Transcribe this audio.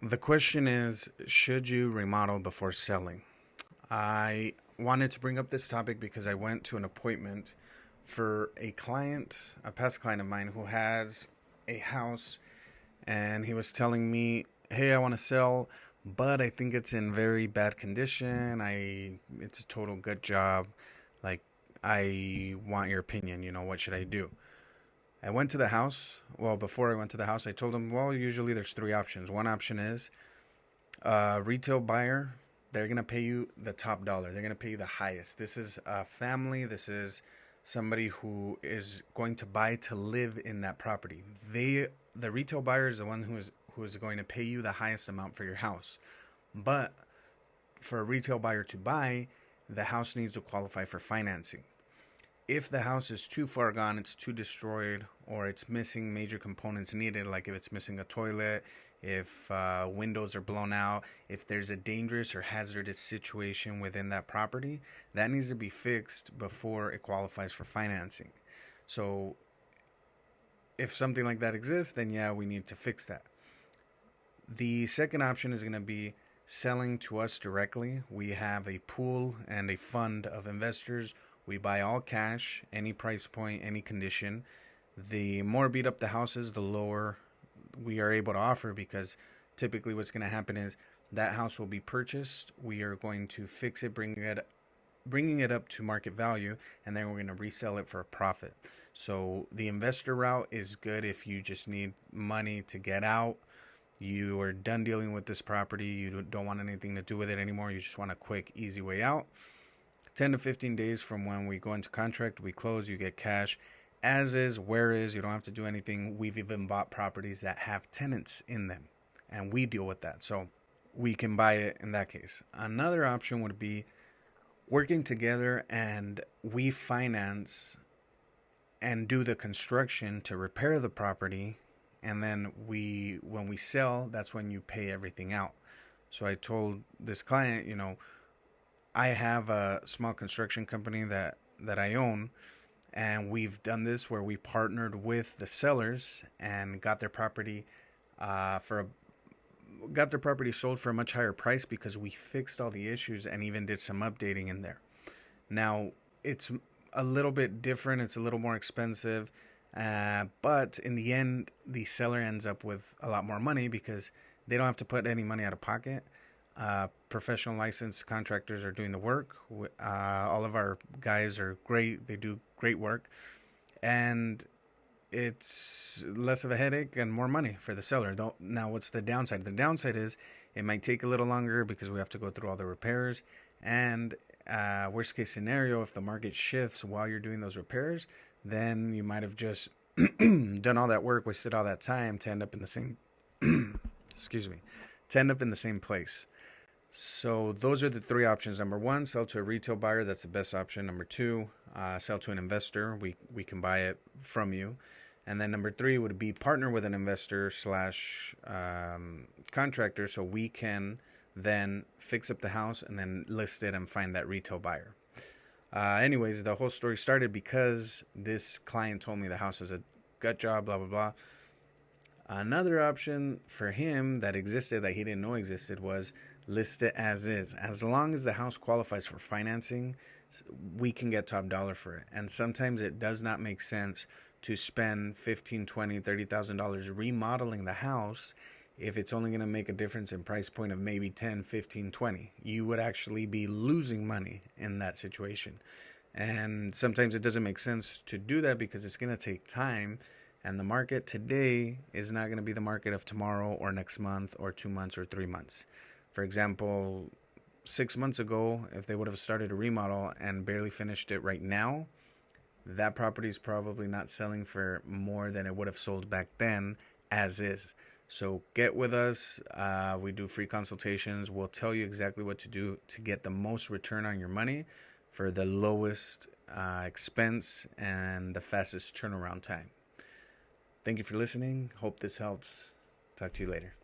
The question is, should you remodel before selling? I wanted to bring up this topic because I went to an appointment for a client, a past client of mine who has a house, and he was telling me, "Hey, I want to sell, but I think it's in very bad condition. It's a total gut job. Like, I want your opinion. What should I do?" I went to the house. Well, before I went to the house, I told him, well, usually there's three options. One option is retail buyer. They're going to pay you the top dollar. They're going to pay you the highest. This is a family. This is somebody who is going to buy to live in that property. The retail buyer is the one who is going to pay you the highest amount for your house. But for a retail buyer to buy, the house needs to qualify for financing. If the house is too far gone, it's too destroyed, or it's missing major components needed, like if it's missing a toilet, if windows are blown out, if there's a dangerous or hazardous situation within that property, that needs to be fixed before it qualifies for financing. So if something like that exists, then yeah, we need to fix that. The second option is going to be selling to us directly. We have a pool and a fund of investors. We buy all cash, any price point, any condition. The more beat up the house is, the lower we are able to offer, because typically what's going to happen is that house will be purchased. We are going to fix it, bringing it up to market value, and then we're going to resell it for a profit. So the investor route is good if you just need money to get out. You are done dealing with this property. You don't want anything to do with it anymore. You just want a quick, easy way out. 10 to 15 days from when we go into contract, we close, you get cash. As is, where is, you don't have to do anything. We've even bought properties that have tenants in them, and we deal with that. So we can buy it in that case. Another option would be working together, and we finance and do the construction to repair the property, and then when we sell, that's when you pay everything out. So I told this client, I have a small construction company that I own, and we've done this where we partnered with the sellers and got their property sold for a much higher price, because we fixed all the issues and even did some updating in there. Now, it's a little bit different. It's a little more expensive. But in the end, the seller ends up with a lot more money because they don't have to put any money out of pocket. Professional licensed contractors are doing the work. All of our guys are great. They do great work. And it's less of a headache and more money for the seller. Now, what's the downside? The downside is it might take a little longer because we have to go through all the repairs. And worst case scenario, if the market shifts while you're doing those repairs, then you might have just done all that work, wasted all that time to end up in the same excuse me, to end up in the same place. So those are the three options. Number one, sell to a retail buyer. That's the best option. Number two, sell to an investor. We can buy it from you. And then number three would be partner with an investor slash contractor, so we can then fix up the house and then list it and find that retail buyer. Anyways, the whole story started because this client told me the house is a gut job, blah, blah, blah. Another option for him that existed that he didn't know existed was list it as is. As long as the house qualifies for financing, we can get top dollar for it. And sometimes it does not make sense to spend $15,000, $20,000, $30,000 remodeling the house if it's only going to make a difference in price point of maybe 10, 15, 20. You would actually be losing money in that situation. And sometimes it doesn't make sense to do that because it's going to take time. And the market today is not going to be the market of tomorrow or next month or 2 months or 3 months. For example, 6 months ago, if they would have started a remodel and barely finished it right now, that property is probably not selling for more than it would have sold back then as is. So get with us. We do free consultations. We'll tell you exactly what to do to get the most return on your money for the lowest expense and the fastest turnaround time. Thank you for listening. Hope this helps. Talk to you later.